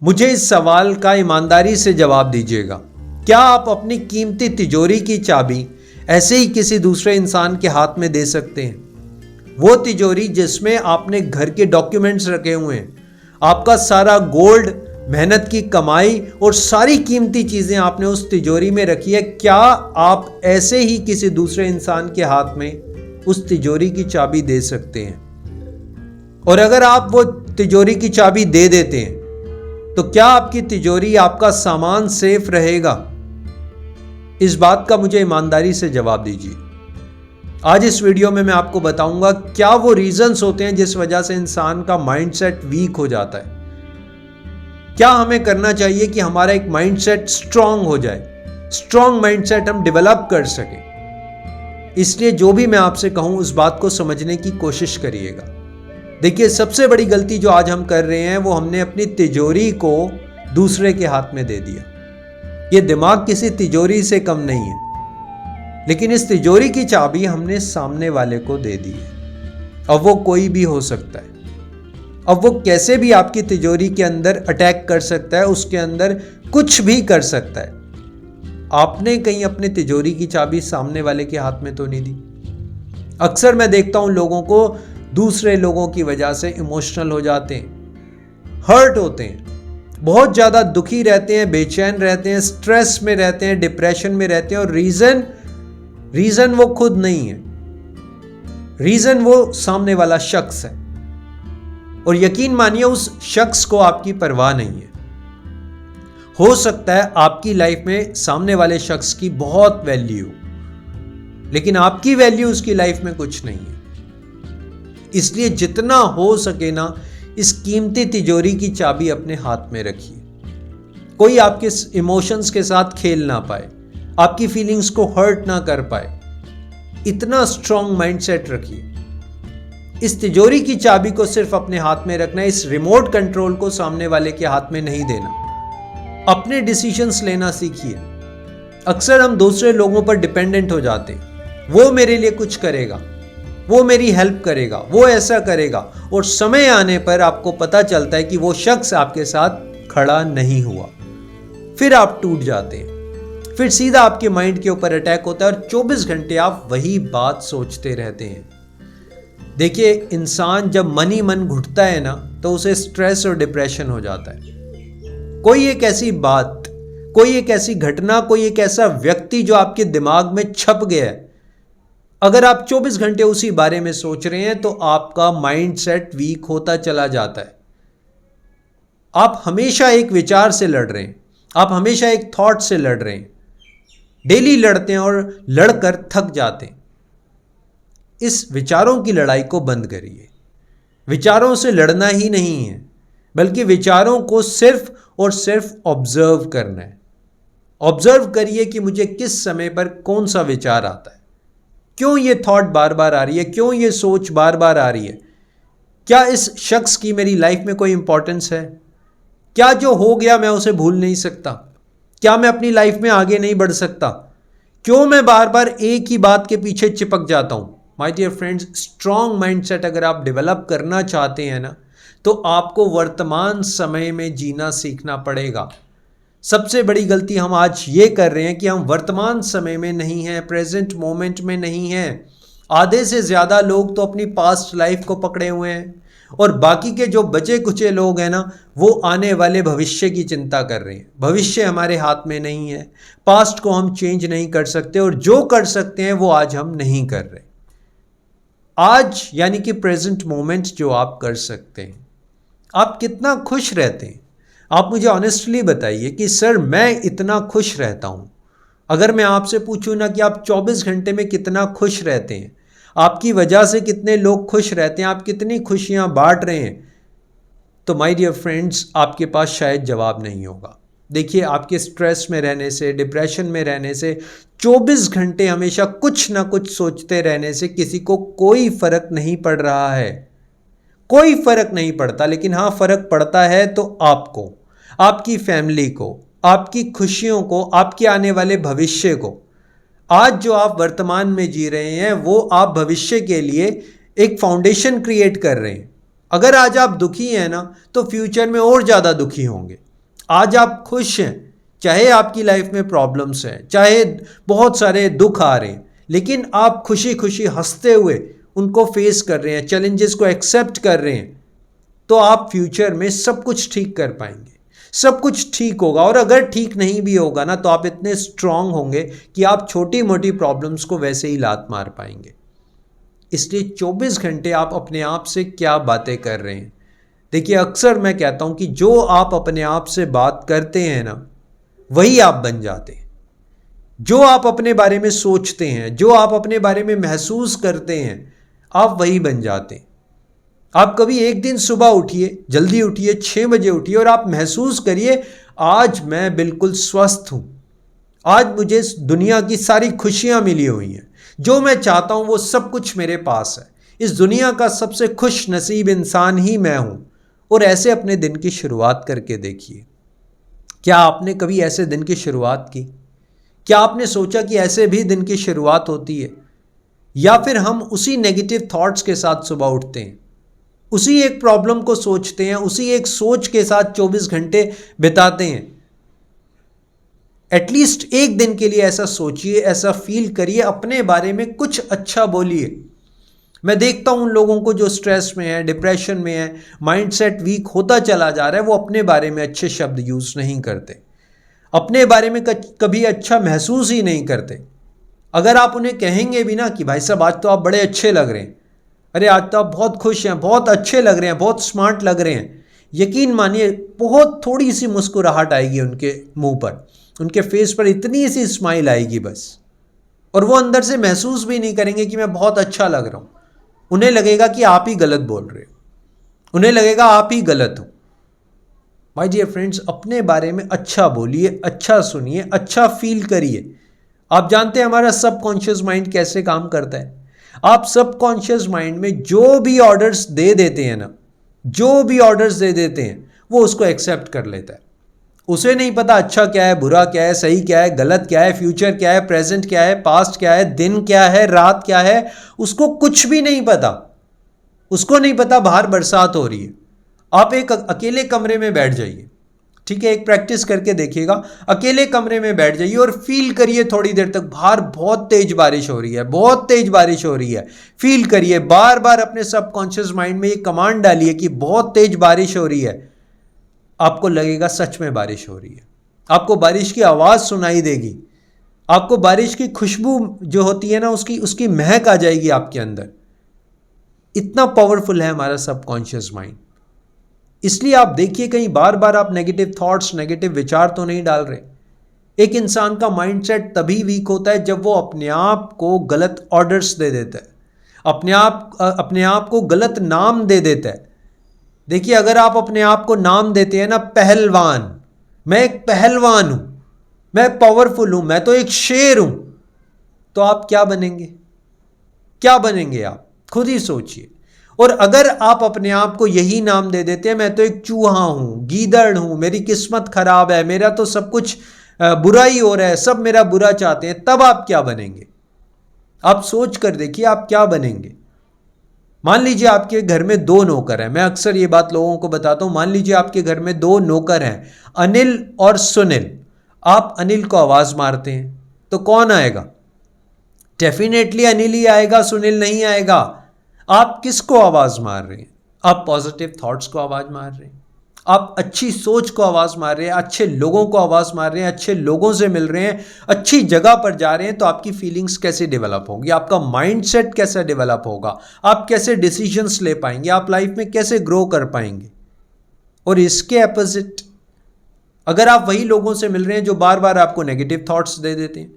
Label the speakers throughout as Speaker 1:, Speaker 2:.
Speaker 1: मुझे इस सवाल का ईमानदारी से जवाब दीजिएगा। क्या आप अपनी कीमती तिजोरी की चाबी ऐसे ही किसी दूसरे इंसान के हाथ में दे सकते हैं? वो तिजोरी जिसमें आपने घर के डॉक्यूमेंट्स रखे हुए हैं, आपका सारा गोल्ड, मेहनत की कमाई और सारी कीमती चीजें आपने उस तिजोरी में रखी है, क्या आप ऐसे ही किसी दूसरे इंसान के हाथ में उस तिजोरी की चाबी दे सकते हैं? और अगर आप वो तिजोरी की चाबी दे देते हैं तो क्या आपकी तिजोरी, आपका सामान सेफ रहेगा? इस बात का मुझे ईमानदारी से जवाब दीजिए। आज इस वीडियो में मैं आपको बताऊंगा क्या वो रीजंस होते हैं जिस वजह से इंसान का माइंडसेट वीक हो जाता है। क्या हमें करना चाहिए कि हमारा एक माइंडसेट स्ट्रांग हो जाए, स्ट्रांग माइंडसेट हम डेवलप कर सकें। इसलिए जो भी मैं आपसे कहूं उस बात को समझने की कोशिश करिएगा। देखिए, सबसे बड़ी गलती जो आज हम कर रहे हैं वो हमने अपनी तिजोरी को दूसरे के हाथ में दे दिया। ये दिमाग किसी तिजोरी से कम नहीं है, लेकिन इस तिजोरी की चाबी हमने सामने वाले को दे दी है। अब वो कोई भी हो सकता है, अब वो कैसे भी आपकी तिजोरी के अंदर अटैक कर सकता है, उसके अंदर कुछ भी कर सकता है। आपने कहीं अपनी तिजोरी की चाबी सामने वाले के हाथ में तो नहीं दी। अक्सर मैं देखता हूं लोगों को दूसरे लोगों की वजह से इमोशनल हो जाते हैं, हर्ट होते हैं, बहुत ज़्यादा दुखी रहते हैं, बेचैन रहते हैं, स्ट्रेस में रहते हैं, डिप्रेशन में रहते हैं। और रीज़न वो खुद नहीं है, रीज़न वो सामने वाला शख्स है। और यकीन मानिए उस शख्स को आपकी परवाह नहीं है। हो सकता है आपकी लाइफ में सामने वाले शख्स की बहुत वैल्यू, लेकिन आपकी वैल्यू उसकी लाइफ में कुछ नहीं है। इसलिए जितना हो सके ना, इस कीमती तिजोरी की चाबी अपने हाथ में रखिए। कोई आपके इमोशंस के साथ खेल ना पाए, आपकी फीलिंग्स को हर्ट ना कर पाए। इतना स्ट्रांग माइंडसेट रखिए। इस तिजोरी की चाबी को सिर्फ अपने हाथ में रखना है, इस रिमोट कंट्रोल को सामने वाले के हाथ में नहीं देना। अपने डिसीजंस लेना सीखिए। अक्सर हम दूसरे लोगों पर डिपेंडेंट हो जाते हैं। वो मेरे लिए कुछ करेगा, वो मेरी हेल्प करेगा, वो ऐसा करेगा, और समय आने पर आपको पता चलता है कि वो शख्स आपके साथ खड़ा नहीं हुआ। फिर आप टूट जाते हैं, फिर सीधा आपके माइंड के ऊपर अटैक होता है और 24 घंटे आप वही बात सोचते रहते हैं। देखिए, इंसान जब मन ही मन घुटता है ना, तो उसे स्ट्रेस और डिप्रेशन हो जाता है। कोई एक ऐसी बात, कोई एक ऐसी घटना, कोई एक ऐसा व्यक्ति जो आपके दिमाग में छप गया है, अगर आप 24 घंटे उसी बारे में सोच रहे हैं तो आपका माइंडसेट वीक होता चला जाता है। आप हमेशा एक विचार से लड़ रहे हैं, आप हमेशा एक थॉट से लड़ रहे हैं, डेली लड़ते हैं और लड़कर थक जाते हैं। इस विचारों की लड़ाई को बंद करिए। विचारों से लड़ना ही नहीं है, बल्कि विचारों को सिर्फ और सिर्फ ऑब्जर्व करना है। ऑब्जर्व करिए कि मुझे किस समय पर कौन सा विचार आता है, क्यों ये थॉट बार बार आ रही है, क्यों ये सोच बार बार आ रही है। क्या इस शख्स की मेरी लाइफ में कोई इंपॉर्टेंस है? क्या जो हो गया मैं उसे भूल नहीं सकता? क्या मैं अपनी लाइफ में आगे नहीं बढ़ सकता? क्यों मैं बार बार एक ही बात के पीछे चिपक जाता हूं? My dear friends, strong mindset अगर आप डेवलप करना चाहते हैं ना, तो आपको वर्तमान समय में जीना सीखना पड़ेगा। सबसे बड़ी गलती हम आज ये कर रहे हैं कि हम वर्तमान समय में नहीं हैं, प्रेजेंट मोमेंट में नहीं हैं। आधे से ज़्यादा लोग तो अपनी पास्ट लाइफ को पकड़े हुए हैं, और बाकी के जो बचे कुचे लोग हैं ना, वो आने वाले भविष्य की चिंता कर रहे हैं। भविष्य हमारे हाथ में नहीं है, पास्ट को हम चेंज नहीं कर सकते, और जो कर सकते हैं वो आज हम नहीं कर रहे। आज यानी कि प्रेजेंट मोमेंट जो आप कर सकते हैं, आप कितना खुश रहते हैं? आप मुझे ऑनेस्टली बताइए कि सर मैं इतना खुश रहता हूँ। अगर मैं आपसे पूछूं ना कि आप 24 घंटे में कितना खुश रहते हैं, आपकी वजह से कितने लोग खुश रहते हैं, आप कितनी खुशियाँ बांट रहे हैं, तो माय डियर फ्रेंड्स, आपके पास शायद जवाब नहीं होगा। देखिए, आपके स्ट्रेस में रहने से, डिप्रेशन में रहने से, 24 घंटे हमेशा कुछ ना कुछ सोचते रहने से किसी को कोई फर्क नहीं पड़ रहा है। कोई फर्क नहीं पड़ता, लेकिन हाँ फर्क पड़ता है तो आपको, आपकी फैमिली को, आपकी खुशियों को, आपके आने वाले भविष्य को। आज जो आप वर्तमान में जी रहे हैं वो आप भविष्य के लिए एक फाउंडेशन क्रिएट कर रहे हैं। अगर आज आप दुखी हैं ना, तो फ्यूचर में और ज़्यादा दुखी होंगे। आज आप खुश हैं, चाहे आपकी लाइफ में प्रॉब्लम्स हैं, चाहे बहुत सारे दुख आ रहे हैं, लेकिन आप खुशी खुशी हंसते हुए उनको फेस कर रहे हैं, चैलेंजेस को एक्सेप्ट कर रहे हैं, तो आप फ्यूचर में सब कुछ ठीक कर पाएंगे, सब कुछ ठीक होगा। और अगर ठीक नहीं भी होगा ना, तो आप इतने स्ट्रांग होंगे कि आप छोटी मोटी प्रॉब्लम्स को वैसे ही लात मार पाएंगे। इसलिए 24 घंटे आप अपने आप से क्या बातें कर रहे हैं। देखिए, अक्सर मैं कहता हूं कि जो आप अपने आप से बात करते हैं ना, वही आप बन जाते हैं। जो आप अपने बारे में सोचते हैं, जो आप अपने बारे में महसूस करते हैं, आप वही बन जाते हैं। आप कभी एक दिन सुबह उठिए, जल्दी उठिए, 6 बजे उठिए और आप महसूस करिए, आज मैं बिल्कुल स्वस्थ हूं, आज मुझे इस दुनिया की सारी खुशियां मिली हुई हैं, जो मैं चाहता हूं वो सब कुछ मेरे पास है, इस दुनिया का सबसे खुश नसीब इंसान ही मैं हूं। और ऐसे अपने दिन की शुरुआत करके देखिए। क्या आपने कभी ऐसे दिन की शुरुआत की? क्या आपने सोचा कि ऐसे भी दिन की शुरुआत होती है? या फिर हम उसी नेगेटिव थॉट्स के साथ सुबह उठते हैं, उसी एक प्रॉब्लम को सोचते हैं, उसी एक सोच के साथ 24 घंटे बिताते हैं। एटलीस्ट एक दिन के लिए ऐसा सोचिए, ऐसा फील करिए, अपने बारे में कुछ अच्छा बोलिए। मैं देखता हूं उन लोगों को जो स्ट्रेस में है, डिप्रेशन में है, माइंडसेट वीक होता चला जा रहा है, वो अपने बारे में अच्छे शब्द यूज नहीं करते, अपने बारे में कभी अच्छा महसूस ही नहीं करते। अगर आप उन्हें कहेंगे भी ना कि भाई साहब आज तो आप बड़े अच्छे लग रहे हैं, अरे आज तो आप बहुत खुश हैं, बहुत अच्छे लग रहे हैं, बहुत स्मार्ट लग रहे हैं, यकीन मानिए बहुत थोड़ी सी मुस्कुराहट आएगी उनके मुंह पर, उनके फेस पर इतनी सी स्माइल आएगी बस, और वो अंदर से महसूस भी नहीं करेंगे कि मैं बहुत अच्छा लग रहा हूं। उन्हें लगेगा कि आप ही गलत बोल रहे हो, उन्हें लगेगा आप ही गलत हो। माय डियर फ्रेंड्स, अपने बारे में अच्छा बोलिए, अच्छा सुनिए, अच्छा फील करिए। आप जानते हैं हमारा सबकॉन्शियस माइंड कैसे काम करता है? आप सबकॉन्शियस माइंड में जो भी ऑर्डर्स दे देते हैं ना, जो भी ऑर्डर्स दे देते हैं, वो उसको एक्सेप्ट कर लेता है। उसे नहीं पता अच्छा क्या है, बुरा क्या है, सही क्या है, गलत क्या है, फ्यूचर क्या है, प्रेजेंट क्या है, पास्ट क्या है, दिन क्या है, रात क्या है, उसको कुछ भी नहीं पता। उसको नहीं पता बाहर बरसात हो रही है। आप एक अकेले कमरे में बैठ जाइए, ठीक है, एक प्रैक्टिस करके देखिएगा। अकेले कमरे में बैठ जाइए और फील करिए थोड़ी देर तक, बाहर बहुत तेज बारिश हो रही है, बहुत तेज बारिश हो रही है। फील करिए, बार बार अपने सबकॉन्शियस माइंड में ये कमांड डालिए कि बहुत तेज बारिश हो रही है। आपको लगेगा सच में बारिश हो रही है, आपको बारिश की आवाज सुनाई देगी, आपको बारिश की खुशबू जो होती है ना, उसकी महक आ जाएगी आपके अंदर। इतना पावरफुल है हमारा सबकॉन्शियस माइंड। इसलिए आप देखिए, कहीं बार बार आप नेगेटिव थॉट्स, नेगेटिव विचार तो नहीं डाल रहे। एक इंसान का माइंडसेट तभी वीक होता है जब वो अपने आप को गलत ऑर्डर्स दे देता है, अपने आप को गलत नाम दे देता है। देखिए, अगर आप अपने आप को नाम देते हैं ना, पहलवान, मैं एक पहलवान हूं, मैं पावरफुल हूं, मैं तो एक शेर हूं, तो आप क्या बनेंगे? क्या बनेंगे आप खुद ही सोचिए। और अगर आप अपने आप को यही नाम दे देते हैं, मैं तो एक चूहा हूं, गीदड़ हूं, मेरी किस्मत खराब है, मेरा तो सब कुछ बुरा ही हो रहा है, सब मेरा बुरा चाहते हैं, तब आप क्या बनेंगे? आप सोच कर देखिए आप क्या बनेंगे। मान लीजिए आपके घर में 2 नौकर हैं, मैं अक्सर ये बात लोगों को बताता हूं। मान लीजिए आपके घर में 2 नौकर हैं, अनिल और सुनील। आप अनिल को आवाज मारते हैं तो कौन आएगा? डेफिनेटली अनिल ही आएगा, सुनील नहीं आएगा। आप किसको आवाज मार रहे हैं? आप पॉजिटिव थॉट्स को आवाज मार रहे हैं, आप अच्छी सोच को आवाज मार रहे हैं, अच्छे लोगों को आवाज मार रहे हैं, अच्छे लोगों से मिल रहे हैं, अच्छी जगह पर जा रहे हैं। तो आपकी फीलिंग्स कैसे डेवलप होंगी, आपका माइंडसेट कैसा डेवलप होगा, आप कैसे डिसीजंस ले पाएंगे, आप लाइफ में कैसे ग्रो कर पाएंगे। और इसके अपोजिट, अगर आप वही लोगों से मिल रहे हैं जो बार बार आपको नेगेटिव थॉट्स दे देते हैं,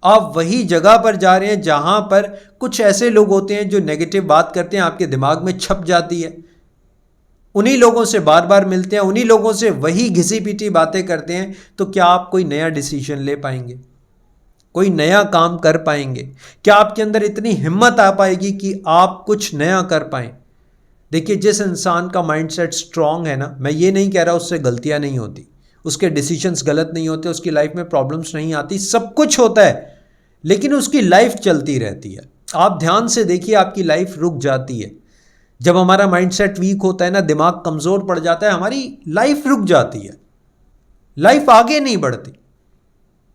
Speaker 1: आप वही जगह पर जा रहे हैं जहां पर कुछ ऐसे लोग होते हैं जो नेगेटिव बात करते हैं, आपके दिमाग में छप जाती है, उन्हीं लोगों से बार बार मिलते हैं, उन्हीं लोगों से वही घिसी पीटी बातें करते हैं, तो क्या आप कोई नया डिसीजन ले पाएंगे? कोई नया काम कर पाएंगे? क्या आपके अंदर इतनी हिम्मत आ पाएगी कि आप कुछ नया कर पाएं? देखिए, जिस इंसान का माइंडसेट स्ट्रांग है ना, मैं ये नहीं कह रहा उससे गलतियां नहीं होती, उसके डिसीजंस गलत नहीं होते, उसकी लाइफ में प्रॉब्लम्स नहीं आती, सब कुछ होता है, लेकिन उसकी लाइफ चलती रहती है। आप ध्यान से देखिए, आपकी लाइफ रुक जाती है जब हमारा माइंडसेट वीक होता है ना, दिमाग कमजोर पड़ जाता है, हमारी लाइफ रुक जाती है। लाइफ आगे नहीं बढ़ती।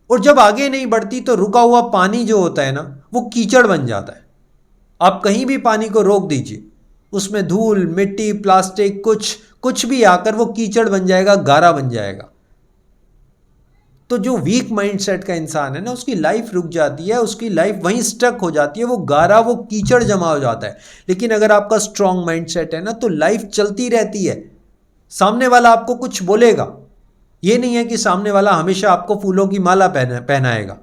Speaker 1: और जब आगे नहीं बढ़ती तो रुका हुआ पानी जो होता है ना, वो कीचड़ बन जाता है। आप कहीं भी पानी को रोक दीजिए, उसमें धूल, मिट्टी, प्लास्टिक, कुछ भी आकर वो कीचड़ बन जाएगा, गारा बन जाएगा। तो जो वीक माइंडसेट का इंसान है ना, उसकी लाइफ रुक जाती है, उसकी लाइफ वहीं स्टक हो जाती है, वो गारा, वो कीचड़ जमा हो जाता है। लेकिन अगर आपका स्ट्रांग माइंडसेट है ना, तो लाइफ चलती रहती है। सामने वाला आपको कुछ बोलेगा, ये नहीं है कि सामने वाला हमेशा आपको फूलों की माला पहनाएगा,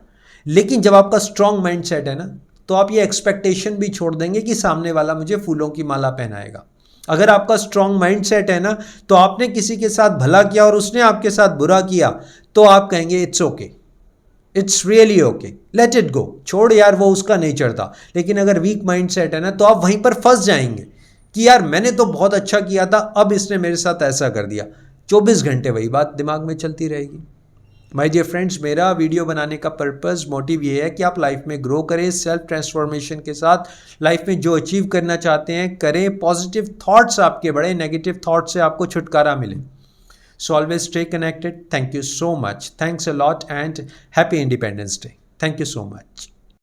Speaker 1: लेकिन जब आपका स्ट्रांग माइंडसेट है ना, तो आप ये एक्सपेक्टेशन भी छोड़ देंगे कि सामने वाला मुझे फूलों की माला पहनाएगा। अगर आपका स्ट्रांग माइंडसेट है ना, तो आपने किसी के साथ भला किया और उसने आपके साथ बुरा किया, तो आप कहेंगे it's okay, it's really okay, let it go, छोड़ यार, वो उसका नेचर था। लेकिन अगर वीक माइंडसेट है ना, तो आप वहीं पर फंस जाएंगे कि यार मैंने तो बहुत अच्छा किया था, अब इसने मेरे साथ ऐसा कर दिया। 24 घंटे वही बात दिमाग में चलती रहेगी। माय डियर फ्रेंड्स, मेरा वीडियो बनाने का पर्पस, मोटिव ये है कि आप लाइफ में ग्रो करें, सेल्फ ट्रांसफॉर्मेशन के साथ लाइफ में जो अचीव करना चाहते हैं करें, पॉजिटिव थॉट्स आपके बढ़े, नेगेटिव थॉट्स से आपको छुटकारा मिले। So always stay connected. Thank you so much. Thanks a lot and happy Independence Day. Thank you so much.